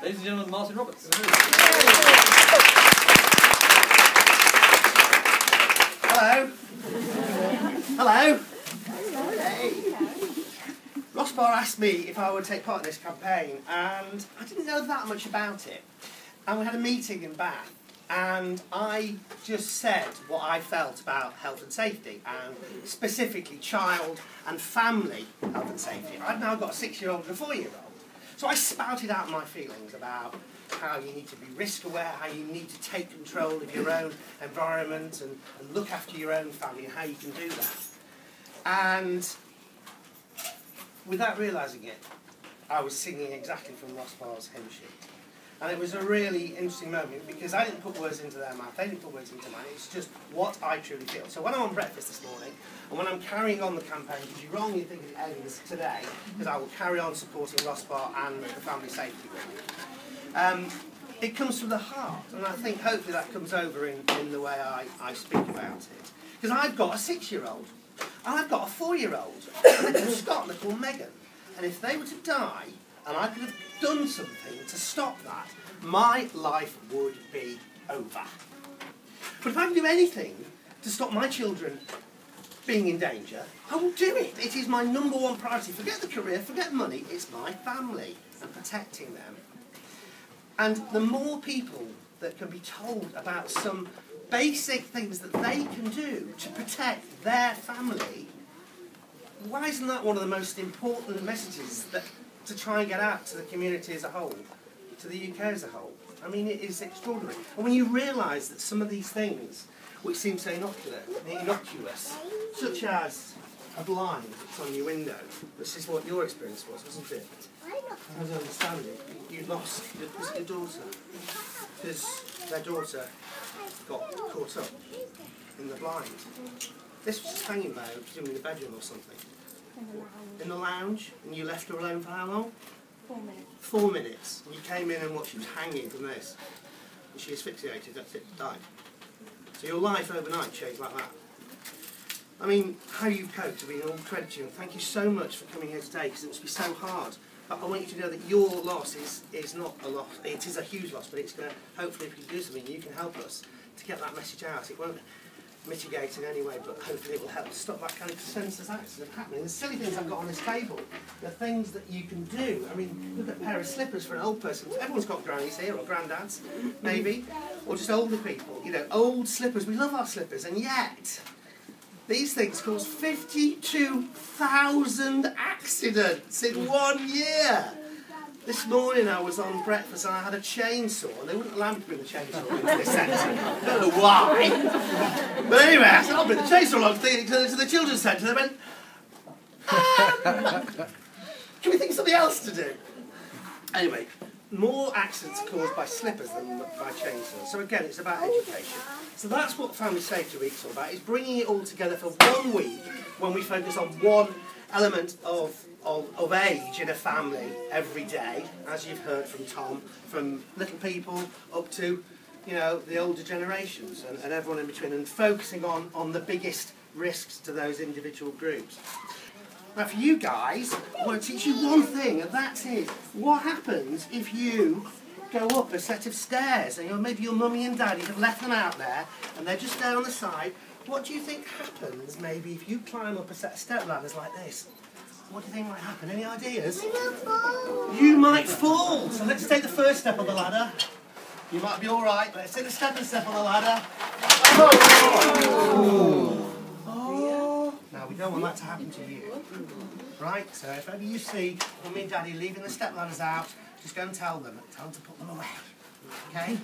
Ladies and gentlemen, Martin Roberts. Hello. Hello. Hey. RoSPA asked me if I would take part in this campaign, and I didn't know that much about it. And we had a meeting in Bath, and I just said what I felt about health and safety, and specifically child and family health and safety. I've now got a 6-year-old and a 4-year-old. So I spouted out my feelings about how you need to be risk aware, how you need to take control of your own environment and look after your own family, and how you can do that. And without realising it, I was singing exactly from RoSPA's hymn sheet. And it was a really interesting moment because I didn't put words into their mouth, they didn't put words into mine, it's just what I truly feel. So when I'm on breakfast this morning, and when I'm carrying on the campaign, because you wrongly think it ends today, because I will carry on supporting RoSPA and the family safety group, it comes from the heart, and I think hopefully that comes over in the way I speak about it. Because I've got a 6-year-old, and I've got a 4-year-old, and they're called Scott and they're called Megan, and if they were to die, and I could have done something to stop that, my life would be over. But if I can do anything to stop my children being in danger, I will do it. It is my #1 priority. Forget the career, forget money, it's my family and protecting them. And the more people that can be told about some basic things that they can do to protect their family, why isn't that one of the most important messages that to try and get out to the community as a whole, to the UK as a whole? I mean, it is extraordinary. And when you realise that some of these things, which seem so innocuous, such as a blind that's on your window, this is what your experience was, wasn't it? As I understand it, you lost your daughter, because their daughter got caught up in the blind. This was just hanging there, presumably in the bedroom or something. In the lounge, and you left her alone for how long? 4 minutes. 4 minutes. And you came in and what, she was hanging from this. And she asphyxiated, that's it, died. So your life overnight changed like that. I mean, how you've coped, I mean, all credit to you, and thank you so much for coming here today, because it must be so hard. But I want you to know that your loss is not a loss, it is a huge loss, but it's going to, hopefully if you do something, you can help us to get that message out. It won't mitigate in any way, but hopefully it will help stop that kind of senseless accident happening. The silly things I've got on this table, the things that you can do. I mean, look at a pair of slippers for an old person. Everyone's got grannies here, or granddads, maybe, or just older people. You know, old slippers. We love our slippers, and yet these things cause 52,000 accidents in 1 year. This morning I was on breakfast and I had a chainsaw, and they wouldn't allow me to bring the chainsaw into this centre. I don't know why. But anyway, I said, I'll bring the chainsaw along to the children's centre. They went, can we think of something else to do? Anyway, more accidents are caused by slippers than by chainsaws. So again, it's about education. So that's what Family Safety Week's all about, is bringing it all together for 1 week when we focus on one element of age in a family every day, as you've heard from Tom, from little people up to, you know, the older generations and everyone in between, and focusing on the biggest risks to those individual groups. Now for you guys, I want to teach you one thing, and that is, what happens if you go up a set of stairs and maybe your mummy and daddy have left them out there and they're just there on the side? What do you think happens maybe if you climb up a set of step ladders like this? What do you think might happen? Any ideas? You might fall! So let's take the first step on the ladder. You might be alright, but let's take the second step on the ladder. Oh. Now we don't want that to happen to you. Right, so if ever you see mummy and daddy leaving the step ladders out, just go and tell them to put them away. Okay?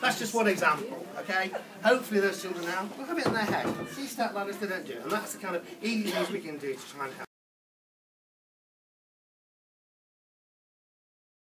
That's just one example, okay? Hopefully those children now will have it in their head. See step ladders, they don't do it. And that's the kind of easy things we can do to try and help.